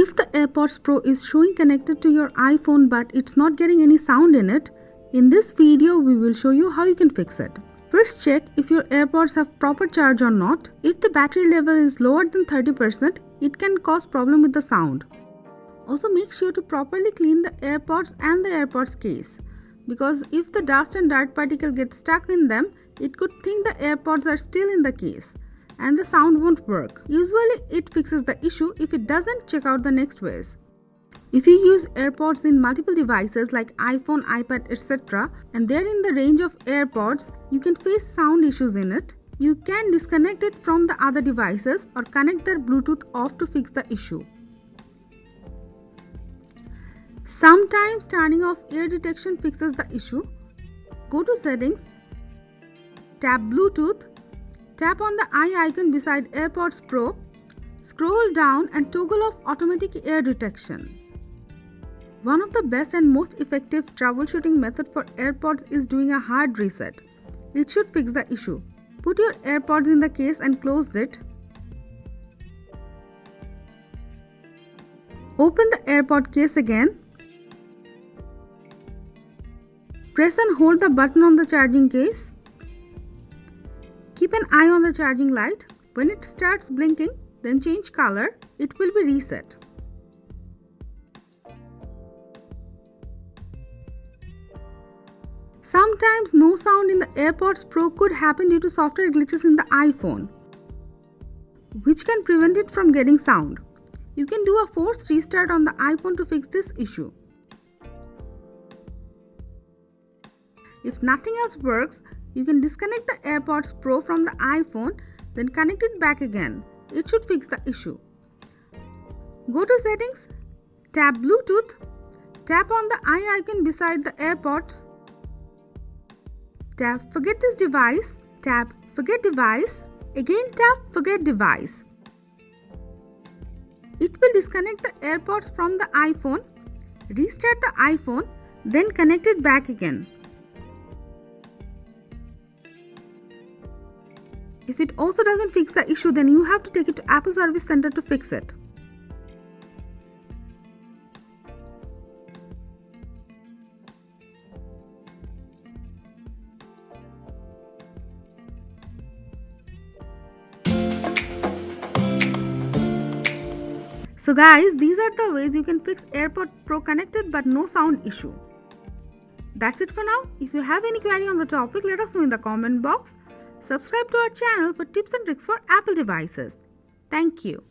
If the AirPods Pro is showing connected to your iPhone but it's not getting any sound in it, in this video we will show you how you can fix it. First, check if your AirPods have proper charge or not. If the battery level is lower than 30%, it can cause problem with the sound. Also, make sure to properly clean the AirPods and the AirPods case, because if the dust and dirt particle get stuck in them, it could think the AirPods are still in the case and the sound won't work. Usually it fixes the issue. If it doesn't, check out the next ways. If you use AirPods in multiple devices like iPhone, iPad, etc. and they're in the range of AirPods, you can face sound issues in it. You can disconnect it from the other devices or connect their Bluetooth off to fix the issue. Sometimes turning off ear detection fixes the issue. Go to Settings, tap Bluetooth, tap on the eye icon beside AirPods Pro, scroll down and toggle off automatic ear detection. One of the best and most effective troubleshooting method for AirPods is doing a hard reset. It should fix the issue. Put your AirPods in the case and close it. Open the AirPod case again. Press and hold the button on the charging case. Keep an eye on the charging light. When it starts blinking, then change color. It will be reset. Sometimes no sound in the AirPods Pro could happen due to software glitches in the iPhone, which can prevent it from getting sound. You can do a forced restart on the iPhone to fix this issue. If nothing else works, you can disconnect the AirPods Pro from the iPhone, then connect it back again. It should fix the issue. Go to Settings, tap Bluetooth, tap on the eye icon beside the AirPods, tap Forget this device, tap Forget device, again tap Forget device. It will disconnect the AirPods from the iPhone, restart the iPhone, then connect it back again. If it also doesn't fix the issue, then you have to take it to Apple Service Center to fix it. So guys, these are the ways you can fix AirPod Pro connected but no sound issue. That's it for now. If you have any query on the topic, let us know in the comment box. Subscribe to our channel for tips and tricks for Apple devices. Thank you.